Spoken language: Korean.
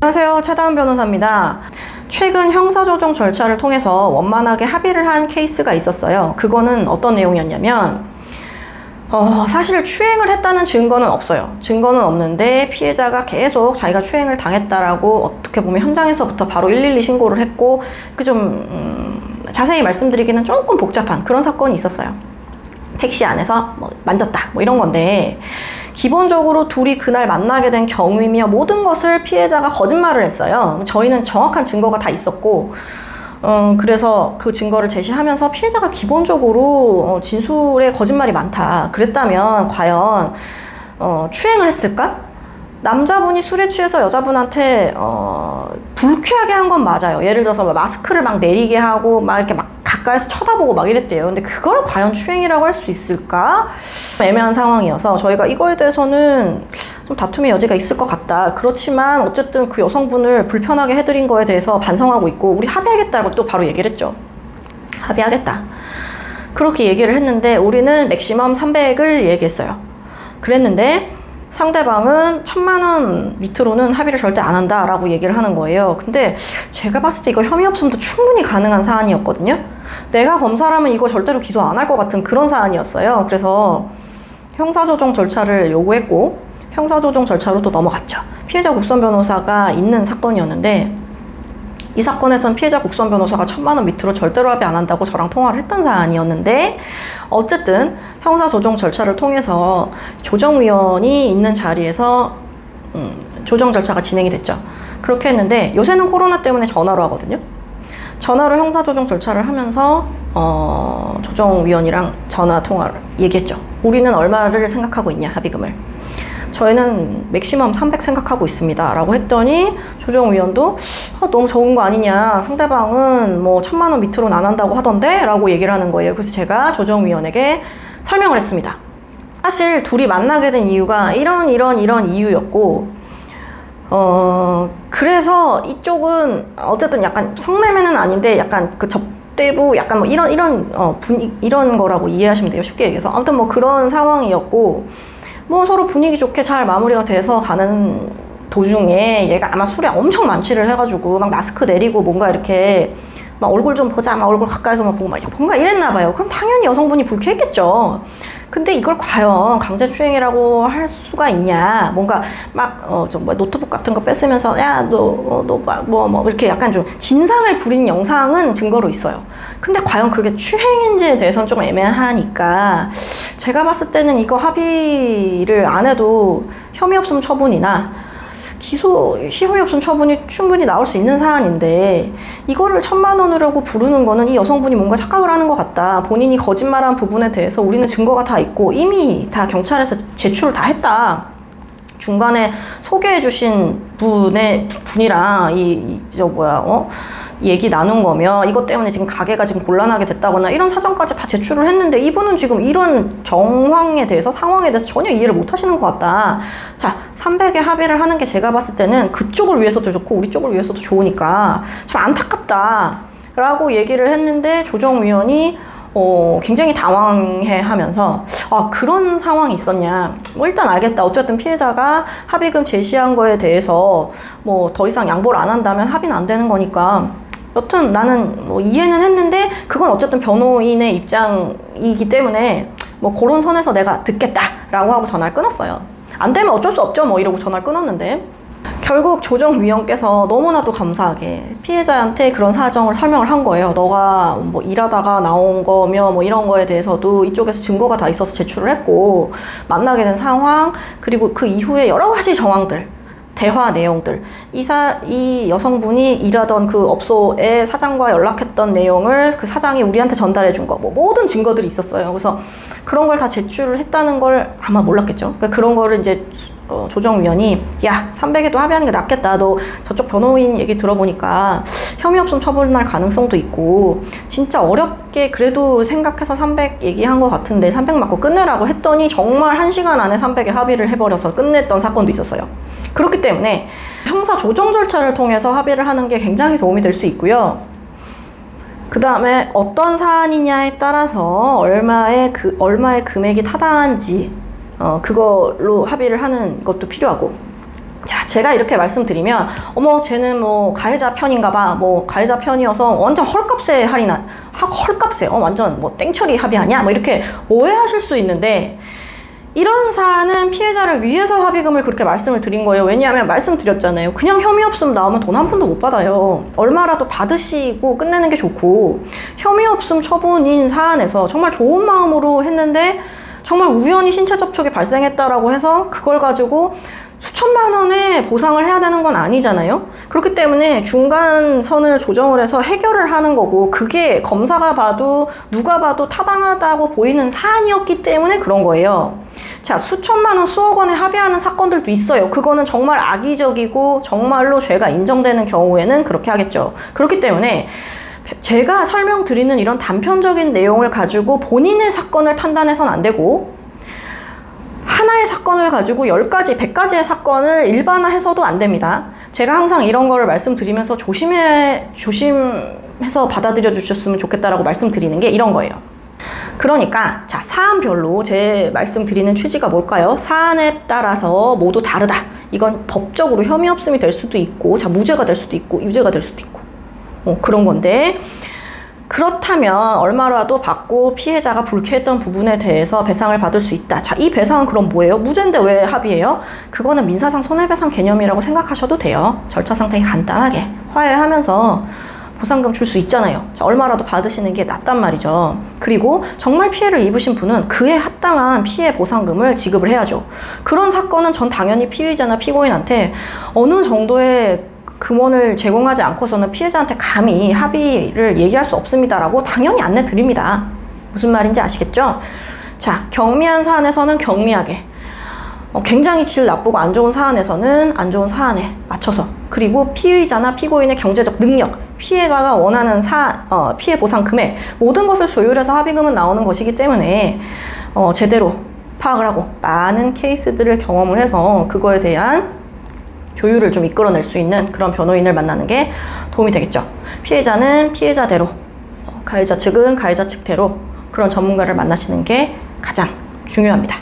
안녕하세요. 최다은 변호사입니다. 최근 형사조정 절차를 통해서 원만하게 합의를 한 케이스가 있었어요. 그거는 어떤 내용이었냐면 사실 추행을 했다는 증거는 없어요. 증거는 없는데 피해자가 계속 자기가 추행을 당했다라고 어떻게 보면 현장에서부터 바로 112 신고를 했고 자세히 말씀드리기는 조금 복잡한 그런 사건이 있었어요. 택시 안에서 만졌다 이런 건데 기본적으로 둘이 그날 만나게 된 경위며 모든 것을 피해자가 거짓말을 했어요. 저희는 정확한 증거가 다 있었고 그래서 그 증거를 제시하면서 피해자가 기본적으로 진술에 거짓말이 많다. 그랬다면 과연 추행을 했을까? 남자분이 술에 취해서 여자분한테 불쾌하게 한 건 맞아요. 예를 들어서 마스크를 막 내리게 하고 막 이렇게 막 가까이서 쳐다보고 막 이랬대요. 근데 그걸 과연 추행이라고 할 수 있을까? 애매한 상황이어서 저희가 이거에 대해서는 좀 다툼의 여지가 있을 것 같다. 그렇지만 어쨌든 그 여성분을 불편하게 해드린 거에 대해서 반성하고 있고 우리 합의하겠다고 또 바로 얘기를 했죠. 합의하겠다. 그렇게 얘기를 했는데 우리는 맥시멈 300을 얘기했어요. 그랬는데 상대방은 1000만 원 밑으로는 합의를 절대 안 한다라고 얘기를 하는 거예요. 근데 제가 봤을 때 이거 혐의 없음도 충분히 가능한 사안이었거든요. 내가 검사라면 이거 절대로 기소 안 할 것 같은 그런 사안이었어요. 그래서 형사조정 절차를 요구했고 형사조정 절차로 또 넘어갔죠. 피해자 국선 변호사가 있는 사건이었는데 이 사건에선 피해자 국선 변호사가 1000만 원 밑으로 절대로 합의 안 한다고 저랑 통화를 했던 사안이었는데 어쨌든 형사조정 절차를 통해서 조정위원이 있는 자리에서 조정 절차가 진행이 됐죠. 그렇게 했는데 요새는 코로나 때문에 전화로 하거든요. 전화로 형사조정 절차를 하면서 조정위원이랑 전화 통화를 얘기했죠. 우리는 얼마를 생각하고 있냐 합의금을. 저희는 맥시멈 300 생각하고 있습니다 라고 했더니 조정위원도 너무 적은 거 아니냐, 상대방은 뭐 1000만 원 밑으로는 안 한다고 하던데 라고 얘기를 하는 거예요. 그래서 제가 조정위원에게 설명을 했습니다. 사실 둘이 만나게 된 이유가 이런 이유였고 그래서 이쪽은 어쨌든 약간 성매매는 아닌데 약간 그 접대부 약간 뭐 이런 거라고 이해하시면 돼요. 쉽게 얘기해서. 아무튼 뭐 그런 상황이었고 뭐 서로 분위기 좋게 잘 마무리가 돼서 가는 도중에 얘가 아마 술에 엄청 만취를 해가지고 막 마스크 내리고 뭔가 이렇게 막 얼굴 좀 보자, 막 얼굴 가까이서 막 보고 막 뭔가 이랬나 봐요. 그럼 당연히 여성분이 불쾌했겠죠. 근데 이걸 과연 강제추행이라고 할 수가 있냐. 뭔가 막 노트북 같은 거 뺏으면서 야 너 이렇게 약간 좀 진상을 부린 영상은 증거로 있어요. 근데 과연 그게 추행인지에 대해서는 좀 애매하니까 제가 봤을 때는 이거 합의를 안 해도 혐의 없음 처분이나 혐의 없음 처분이 충분히 나올 수 있는 사안인데 이거를 1000만 원이라고 부르는 거는 이 여성분이 뭔가 착각을 하는 것 같다. 본인이 거짓말한 부분에 대해서 우리는 증거가 다 있고 이미 다 경찰에서 제출을 다 했다. 중간에 소개해 주신 분이랑 얘기 나눈 거며 이것 때문에 지금 가게가 지금 곤란하게 됐다거나 이런 사정까지 다 제출을 했는데 이분은 지금 이런 상황에 대해서 전혀 이해를 못 하시는 것 같다. 자, 300에 합의를 하는 게 제가 봤을 때는 그쪽을 위해서도 좋고 우리 쪽을 위해서도 좋으니까 참 안타깝다 라고 얘기를 했는데 조정위원이 굉장히 당황해 하면서 그런 상황이 있었냐. 일단 알겠다. 어쨌든 피해자가 합의금 제시한 거에 대해서 더 이상 양보를 안 한다면 합의는 안 되는 거니까 여튼 나는 이해는 했는데 그건 어쨌든 변호인의 입장이기 때문에 그런 선에서 내가 듣겠다 라고 하고 전화를 끊었어요. 안 되면 어쩔 수 없죠 이러고 전화를 끊었는데 결국 조정위원께서 너무나도 감사하게 피해자한테 그런 사정을 설명을 한 거예요. 너가 일하다가 나온 거며 이런 거에 대해서도 이쪽에서 증거가 다 있어서 제출을 했고 만나게 된 상황 그리고 그 이후에 여러 가지 정황들 대화 내용들 이 여성분이 일하던 그 업소의 사장과 연락했던 내용을 그 사장이 우리한테 전달해 준 거 모든 증거들이 있었어요. 그래서 그런 걸 다 제출을 했다는 걸 아마 몰랐겠죠. 그러니까 그런 거를 이제 조정위원이 야 300에도 합의하는 게 낫겠다. 너 저쪽 변호인 얘기 들어보니까 혐의 없음 처분할 가능성도 있고 진짜 어렵게 그래도 생각해서 300 얘기한 것 같은데 300 맞고 끝내라고 했더니 정말 1시간 안에 300에 합의를 해버려서 끝냈던 사건도 있었어요. 그렇기 때문에 형사 조정 절차를 통해서 합의를 하는 게 굉장히 도움이 될 수 있고요. 그 다음에 어떤 사안이냐에 따라서 얼마의 금액이 타당한지 그걸로 합의를 하는 것도 필요하고 자, 제가 이렇게 말씀드리면 어머 쟤는 뭐 가해자 편인가 봐, 뭐 가해자 편이어서 완전 헐값에 헐값에 완전 뭐 땡처리 합의하냐, 뭐 이렇게 오해하실 수 있는데, 이런 사안은 피해자를 위해서 합의금을 그렇게 말씀을 드린 거예요. 왜냐하면 말씀드렸잖아요. 그냥 혐의 없음 나오면 돈 한 푼도 못 받아요. 얼마라도 받으시고 끝내는 게 좋고, 혐의 없음 처분인 사안에서 정말 좋은 마음으로 했는데 정말 우연히 신체 접촉이 발생했다라고 해서 그걸 가지고 수천만 원의 보상을 해야 되는 건 아니잖아요. 그렇기 때문에 중간선을 조정을 해서 해결을 하는 거고, 그게 검사가 봐도 누가 봐도 타당하다고 보이는 사안이었기 때문에 그런 거예요. 자, 수천만 원, 수억 원에 합의하는 사건들도 있어요. 그거는 정말 악의적이고 정말로 죄가 인정되는 경우에는 그렇게 하겠죠. 그렇기 때문에 제가 설명드리는 이런 단편적인 내용을 가지고 본인의 사건을 판단해서는 안 되고, 하나의 사건을 가지고 10가지, 100가지의 사건을 일반화해서도 안 됩니다. 제가 항상 이런 거를 말씀드리면서 조심해서 받아들여 주셨으면 좋겠다라고 말씀드리는 게 이런 거예요. 그러니까 자, 사안별로 제 말씀드리는 취지가 뭘까요? 사안에 따라서 모두 다르다. 이건 법적으로 혐의 없음이 될 수도 있고, 자, 무죄가 될 수도 있고, 유죄가 될 수도 있고, 그런 건데, 그렇다면 얼마라도 받고 피해자가 불쾌했던 부분에 대해서 배상을 받을 수 있다. 자, 이 배상은 그럼 뭐예요? 무죄인데 왜 합의해요? 그거는 민사상 손해배상 개념이라고 생각하셔도 돼요. 절차상 되게 간단하게 화해하면서 보상금 줄 수 있잖아요. 자, 얼마라도 받으시는 게 낫단 말이죠. 그리고 정말 피해를 입으신 분은 그에 합당한 피해 보상금을 지급을 해야죠. 그런 사건은 전 당연히 피의자나 피고인한테 어느 정도의 금원을 제공하지 않고서는 피해자한테 감히 합의를 얘기할 수 없습니다라고 당연히 안내 드립니다. 무슨 말인지 아시겠죠? 자, 경미한 사안에서는 경미하게, 굉장히 질 나쁘고 안 좋은 사안에서는 안 좋은 사안에 맞춰서, 그리고 피의자나 피고인의 경제적 능력, 피해자가 원하는 피해 보상 금액, 모든 것을 조율해서 합의금은 나오는 것이기 때문에 제대로 파악을 하고 많은 케이스들을 경험을 해서 그거에 대한 조율을 좀 이끌어낼 수 있는 그런 변호인을 만나는 게 도움이 되겠죠. 피해자는 피해자대로, 가해자 측은 가해자 측대로 그런 전문가를 만나시는 게 가장 중요합니다.